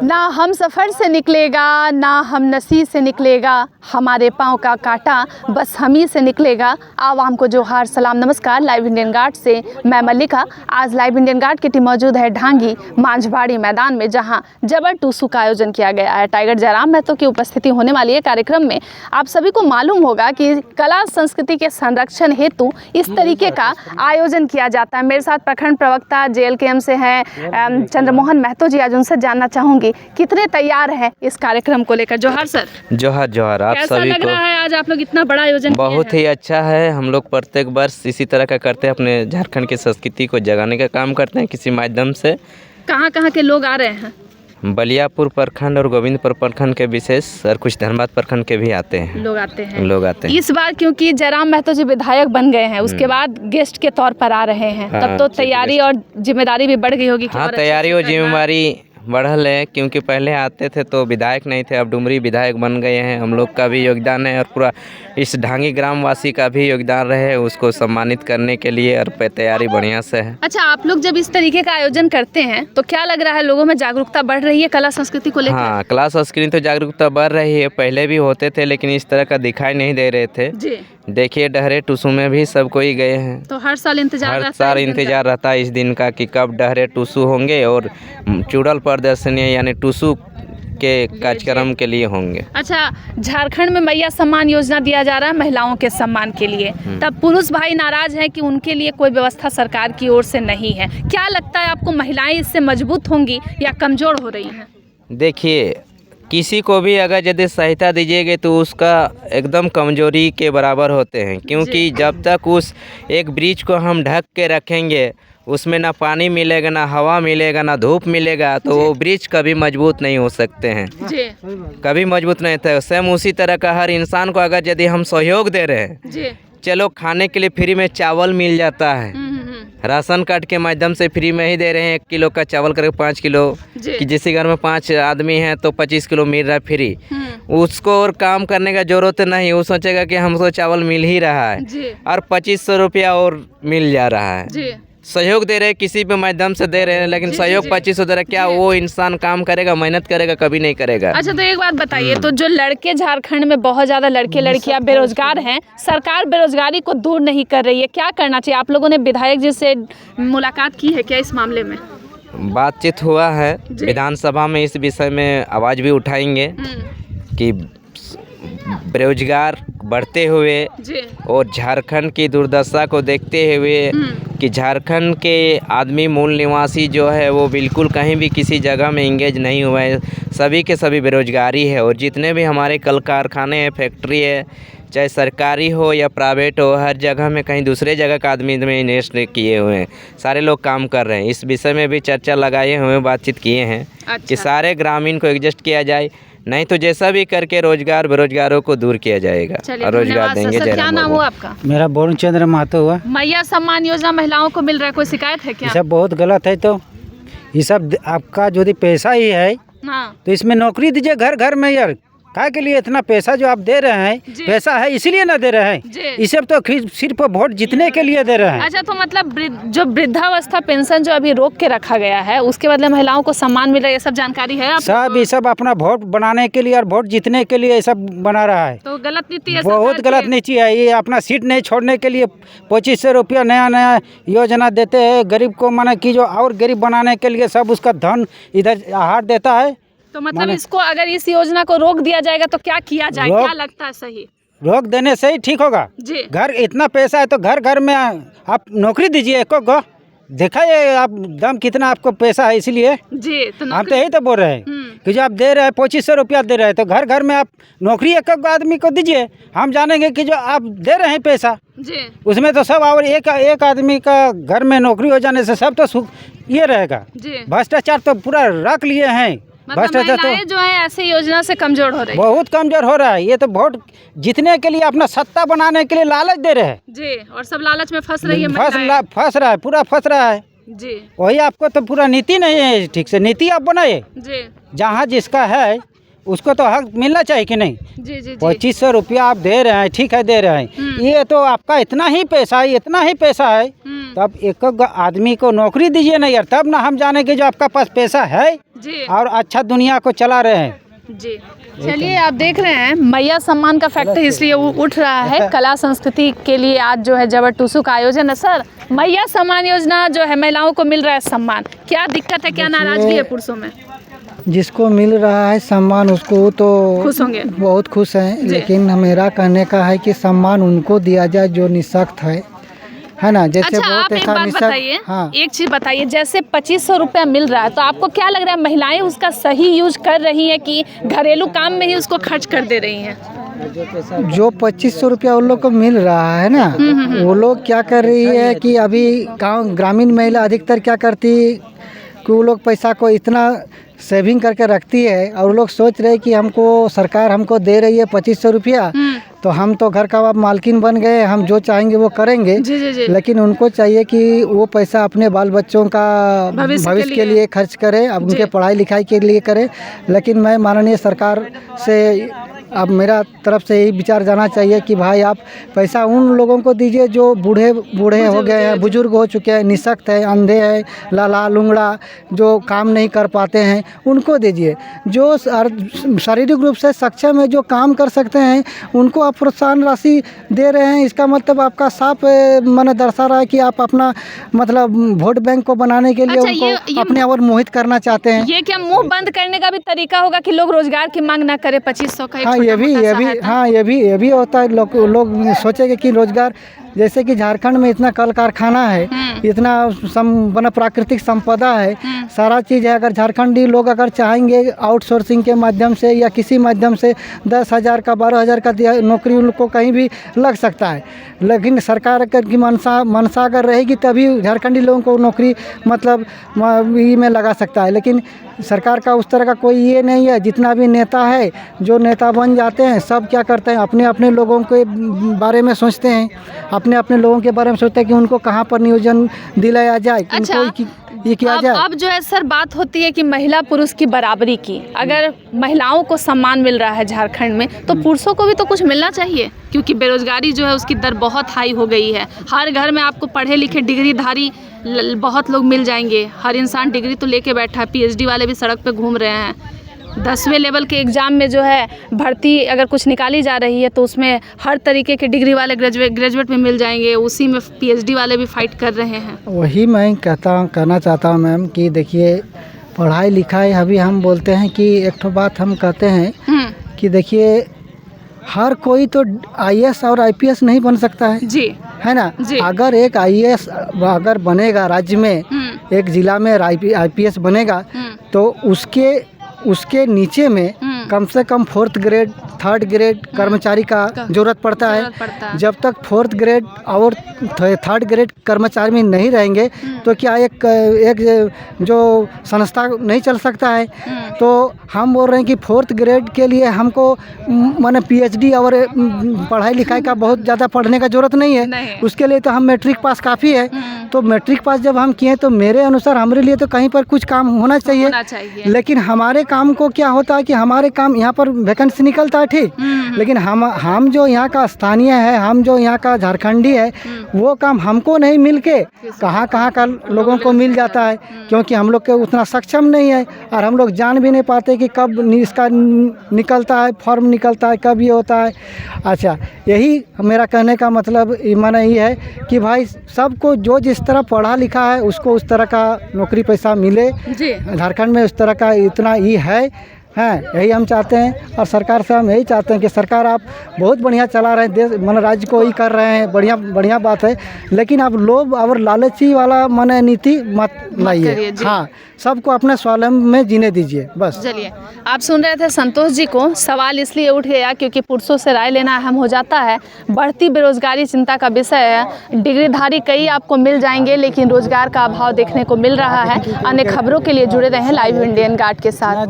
ना हम सफ़र से निकलेगा, ना हम नसीब से निकलेगा, हमारे पाँव का कांटा बस हम ही से निकलेगा। आवाम को जोहार सलाम नमस्कार। लाइव इंडियन गार्ड से मैं मल्लिका। आज लाइव इंडियन गार्ड की टीम मौजूद है ढांगी मांझबाड़ी मैदान में, जहां जबर टूसू का आयोजन किया गया है। टाइगर जयराम महतो की उपस्थिति होने वाली है कार्यक्रम में। आप सभी को मालूम होगा कि कला संस्कृति के संरक्षण हेतु इस तरीके का आयोजन किया जाता है। मेरे साथ प्रखंड प्रवक्ता JLKM से हैं चंद्रमोहन महतो जी। आज उनसे जानना चाहूँगी कितने तैयार हैं इस कार्यक्रम को लेकर। जोहार सर। जोहार जोहार। आप कैसा सभी लग को रहा है आज आप लोग इतना बड़ा आयोजन बहुत ही अच्छा है। हम लोग प्रत्येक वर्ष इसी तरह का करते हैं, अपने झारखंड की संस्कृति को जगाने का काम करते हैं किसी माध्यम से। कहाँ कहाँ के लोग आ रहे हैं? बलियापुर प्रखंड और गोविंदपुर प्रखंड के विशेष और कुछ धनबाद प्रखंड के भी आते हैं। लोग आते हैं इस बार, क्योंकि जयराम महतो जी विधायक बन गए हैं, उसके बाद गेस्ट के तौर पर आ रहे हैं। तब तो तैयारी और जिम्मेदारी भी बढ़ गई होगी। हाँ, तैयारी और जिम्मेदारी बढ़ल है, क्योंकि पहले आते थे तो विधायक नहीं थे, अब डुमरी विधायक बन गए हैं। हम लोग का भी योगदान है और पूरा इस ढांगी ग्रामवासी का भी योगदान रहे उसको सम्मानित करने के लिए, और तैयारी बढ़िया से है। अच्छा, आप लोग जब इस तरीके का आयोजन करते हैं तो क्या लग रहा है, लोगों में जागरूकता बढ़ रही है कला संस्कृति को लेकर? हाँ, कला संस्कृति तो जागरूकता बढ़ रही है। पहले भी होते थे लेकिन इस तरह का दिखाई नहीं दे रहे थे जी। देखिए डहरे टूसू में भी सब कोई गए हैं, तो हर साल इंतजार रहता है इस दिन का कि कब डहरे टूसू होंगे और चूड़ल प्रदर्शनी यानी टूसू के कार्यक्रम के लिए होंगे। अच्छा, झारखंड में मैया सम्मान योजना दिया जा रहा है महिलाओं के सम्मान के लिए, तब पुरुष भाई नाराज हैं कि उनके लिए कोई व्यवस्था सरकार की ओर से नहीं है। क्या लगता है आपको, महिलाएं इससे मजबूत होंगी या कमजोर हो रही हैं? देखिए, किसी को भी अगर यदि सहायता दीजिएगा तो उसका एकदम कमजोरी के बराबर होते हैं, क्योंकि जब तक उस एक ब्रिज को हम ढक के रखेंगे उसमें ना पानी मिलेगा, ना हवा मिलेगा, ना धूप मिलेगा, तो वो ब्रिज कभी मजबूत नहीं हो सकते हैं जी। कभी मजबूत नहीं थे। सेम उसी तरह का हर इंसान को अगर यदि हम सहयोग दे रहे हैं जी। चलो खाने के लिए फ्री में चावल मिल जाता है, राशन कार्ड के माध्यम से फ्री में ही दे रहे हैं। 1 किलो का चावल करके 5 किलो, कि जिस घर में 5 आदमी हैं तो 25 किलो मिल रहा है फ्री। उसको और काम करने का जरूरत नहीं, वो सोचेगा कि हमको चावल मिल ही रहा है और 2500 रुपया और मिल जा रहा है जी। सहयोग दे रहे हैं, किसी भी माध्यम से दे रहे हैं, लेकिन सहयोग 2500 दे रहा है। क्या वो इंसान काम करेगा, मेहनत करेगा? कभी नहीं करेगा। अच्छा, तो एक बात बताइए, तो जो लड़के झारखंड में बहुत ज़्यादा लड़के लड़कियां बेरोजगार हैं, सरकार बेरोजगारी को दूर नहीं कर रही है, क्या करना चाहिए? आप लोगों ने विधायक जी से मुलाकात की है क्या इस मामले में? बातचीत हुआ है, विधानसभा में इस विषय में आवाज़ भी उठाएंगे कि बेरोजगार बढ़ते हुए और झारखंड की दुर्दशा को देखते हुए कि झारखंड के आदमी मूल निवासी जो है वो बिल्कुल कहीं भी किसी जगह में इंगेज नहीं हुआ है, सभी के सभी बेरोजगारी है। और जितने भी हमारे कल कारखाने हैं, फैक्ट्री है, चाहे सरकारी हो या प्राइवेट हो, हर जगह में कहीं दूसरे जगह का आदमी में इन्वेस्ट किए हुए हैं, सारे लोग काम कर रहे हैं। इस विषय में भी चर्चा लगाए हुए, बातचीत किए हैं कि सारे ग्रामीण को एडजस्ट किया जाए, नहीं तो जैसा भी करके रोजगार बेरोजगारों को दूर किया जाएगा और रोजगार देंगे। क्या नाम हुआ आपका? मेरा वरुण चंद्र महतो हुआ। मैया सम्मान योजना महिलाओं को मिल रहा है, कोई शिकायत है क्या? ये सब बहुत गलत है। तो ये सब आपका जो पैसा ही है, तो इसमें नौकरी दीजिए घर घर में यार। काय के लिए इतना पैसा जो आप दे रहे हैं, पैसा है इसीलिए ना दे रहे हैं, इसे तो सिर्फ वोट जीतने के लिए दे रहे हैं। अच्छा, तो मतलब जो वृद्धावस्था पेंशन जो अभी रोक के रखा गया है, उसके बदले महिलाओं को सम्मान मिल रहा है, ये सब जानकारी है आप? सब ये सब अपना वोट बनाने के लिए और वोट जीतने के लिए ये सब बना रहा है। तो गलत नीति है, बहुत गलत नीति है ये। अपना सीट नहीं छोड़ने के लिए 2500 रुपया नया योजना देते हैं गरीब को, माना कि जो और गरीब बनाने के लिए सब उसका धन इधर हाथ देता है। तो मतलब इसको अगर इस योजना को रोक दिया जाएगा तो क्या किया जाए, क्या लगता है सही? रोक देने से ही ठीक होगा जी। घर इतना पैसा है तो घर घर में आप नौकरी दीजिए, एक को देखा ये आप दम कितना आपको पैसा है, इसलिए जी तो हम तो यही तो बोल रहे हैं कि जो आप दे रहे हैं 2500 रुपया दे रहे हैं, तो घर घर में आप नौकरी एक आदमी को दीजिए। हम जानेंगे कि जो आप दे रहे हैं पैसा जी, उसमें तो सब और एक आदमी का घर में नौकरी हो जाने से सब तो सुख ये रहेगा। भ्रष्टाचार तो पूरा रख लिए हैं। मतलब तो जो है ऐसी योजना से कमजोर हो रही है, बहुत कमजोर हो रहा है। ये तो वोट जीतने के लिए अपना सत्ता बनाने के लिए लालच दे रहे हैं जी, और सब लालच में फंस रही है, फंस रहा है, पूरा फंस रहा है जी। वही आपको तो पूरा नीति नहीं है, ठीक से नीति आप बनाइए जी। जहाँ जिसका है उसको तो हक मिलना चाहिए कि नहीं? जी जी। 2500 रुपया आप दे रहे हैं, ठीक है दे रहे हैं, ये तो आपका इतना ही पैसा है, इतना ही पैसा है तो आप एक एक आदमी को नौकरी दीजिए ना यार, तब ना हम जाने कि जो आपका पास पैसा है जी और अच्छा दुनिया को चला रहे हैं। जी। चलिए, आप देख रहे हैं मैया सम्मान का फैक्टर इसलिए उठ रहा है, कला संस्कृति के लिए आज जो है जबर टूसू का आयोजन है। सर, मैया सम्मान योजना जो है महिलाओं को मिल रहा है सम्मान, क्या दिक्कत है, क्या नाराजगी है पुरुषों में? जिसको मिल रहा है सम्मान उसको तो खुश होंगे, बहुत खुश हैं, लेकिन मेरा कहने का है कि सम्मान उनको दिया जाए जो निःशक्त है ना। जैसे अच्छा, आप एक बात बताइए, हाँ। एक चीज़ बताइए, जैसे 2500 रुपया मिल रहा है तो आपको क्या लग रहा है, महिलाएं उसका सही यूज कर रही हैं कि घरेलू काम में ही उसको खर्च कर दे रही हैं? जो 2500 रुपया उन लोग को मिल रहा है ना, वो लोग क्या कर रही है कि अभी गांव ग्रामीण महिला अधिकतर क्या करती कि वो लोग पैसा को इतना सेविंग करके रखती है और वो लोग सोच रहे कि हमको सरकार हमको दे रही है 2500 रुपया, तो हम तो घर का अब मालकिन बन गए, हम जो चाहेंगे वो करेंगे। जी। लेकिन उनको चाहिए कि वो पैसा अपने बाल बच्चों का भविष्य के लिए खर्च करें, अब उनके पढ़ाई लिखाई के लिए करें। लेकिन मैं माननीय सरकार से अब मेरा तरफ से यही विचार जाना चाहिए कि भाई आप पैसा उन लोगों को दीजिए जो बूढ़े हो गए हैं, बुजुर्ग हो चुके हैं, निःशक्त है, अंधे हैं, लाला लुंगड़ा, जो काम नहीं कर पाते हैं, उनको दीजिए। जो शारीरिक रूप से सक्षम है, जो काम कर सकते हैं, उनको आप प्रोत्साहन राशि दे रहे हैं। इसका मतलब आपका साफ मन दर्शा रहा है कि आप अपना मतलब वोट बैंक को बनाने के लिए अच्छा, उनको अपने ओर मोहित करना चाहते हैं। ये क्या मुंह बंद करने का भी तरीका होगा कि लोग रोजगार की मांग ना करें? 2500 का हाँ, ये भी होता है। लोग सोचेंगे कि रोजगार, जैसे कि झारखंड में इतना कल कारखाना है, इतना बना प्राकृतिक संपदा है, सारा चीज़ है। अगर झारखंडी लोग अगर चाहेंगे आउटसोर्सिंग के माध्यम से या किसी माध्यम से 10,000 का 12,000 का नौकरी उनको कहीं भी लग सकता है। लेकिन सरकार की मनसा अगर रहेगी तभी झारखंडी लोगों को नौकरी मतलब में लगा सकता है। लेकिन सरकार का उस तरह का कोई ये नहीं है। जितना भी नेता है, जो नेता बन जाते हैं, सब क्या करते हैं, अपने अपने लोगों के बारे में सोचते हैं, अपने लोगों के बारे में सोचते हैं कि उनको कहाँ पर नियोजन दिलाया जाए, अच्छा, उनको ये किया जाए। अब जो है सर बात होती है कि महिला पुरुष की बराबरी की, अगर महिलाओं को सम्मान मिल रहा है झारखंड में तो पुरुषों को भी तो कुछ मिलना चाहिए, क्योंकि बेरोजगारी जो है उसकी दर बहुत हाई हो गई है। हर घर में आपको पढ़े लिखे डिग्रीधारी बहुत लोग मिल जाएंगे। हर इंसान डिग्री तो लेके बैठा है, PhD वाले भी सड़क पे घूम रहे हैं। 10वें लेवल के एग्ज़ाम में जो है भर्ती अगर कुछ निकाली जा रही है तो उसमें हर तरीके के डिग्री वाले ग्रेजुएट में मिल जाएंगे, उसी में PhD वाले भी फाइट कर रहे हैं। वही मैं कहना चाहता हूँ मैम कि देखिए, पढ़ाई लिखाई अभी हम बोलते हैं कि एक तो बात हम कहते हैं कि देखिए, हर कोई तो IAS और IPS नहीं बन सकता है जी, है ना जी। अगर एक IAS अगर बनेगा राज्य में, एक ज़िला में IPS बनेगा तो उसके नीचे में कम से कम 4th ग्रेड 3rd ग्रेड कर्मचारी का जरूरत पड़ता है। जब तक 4th ग्रेड और 3rd ग्रेड कर्मचारी नहीं रहेंगे तो क्या एक जो संस्था नहीं चल सकता है। तो हम बोल रहे हैं कि 4th ग्रेड के लिए हमको माने PhD और पढ़ाई लिखाई का बहुत ज़्यादा पढ़ने का ज़रूरत नहीं है। उसके लिए तो हम मैट्रिक पास काफ़ी है। तो मैट्रिक पास जब हम किए तो मेरे अनुसार हमारे लिए तो कहीं पर कुछ काम होना चाहिए। लेकिन हमारे काम को क्या होता है कि हमारे काम यहाँ पर वैकेंसी निकलता है, ठीक, लेकिन हम जो यहाँ का स्थानीय है, हम जो यहाँ का झारखंडी है, वो काम हमको नहीं मिल के कहाँ का लोगों को मिल जाता है, क्योंकि हम लोग के उतना सक्षम नहीं है और हम लोग जान भी नहीं पाते कि कब इसका निकलता है, फॉर्म निकलता है, कब ये होता है। अच्छा, यही मेरा कहने का मतलब माने ये है कि भाई सबको जो जिस तरह पढ़ा लिखा है उसको उस तरह का नौकरी पैसा मिले। झारखंड में उस तरह का इतना ही है, यही हम चाहते हैं। और सरकार से हम यही चाहते हैं कि सरकार आप बहुत बढ़िया चला रहे हैं, देश मन राज्य को ही कर रहे हैं, बढ़िया बात है। लेकिन आप लोभ और लालची वाला मन नीति मत लाइए। हाँ, सबको अपने स्वावलंबन में जीने दीजिए, बस। चलिए, आप सुन रहे थे संतोष जी को। सवाल इसलिए उठ गया क्योंकि पुरुषों से राय लेना अहम हो जाता है। बढ़ती बेरोजगारी चिंता का विषय है। डिग्रीधारी कई आपको मिल जाएंगे लेकिन रोजगार का अभाव देखने को मिल रहा है। अन्य खबरों के लिए जुड़े रहें लाइव इंडियन गार्ड के साथ।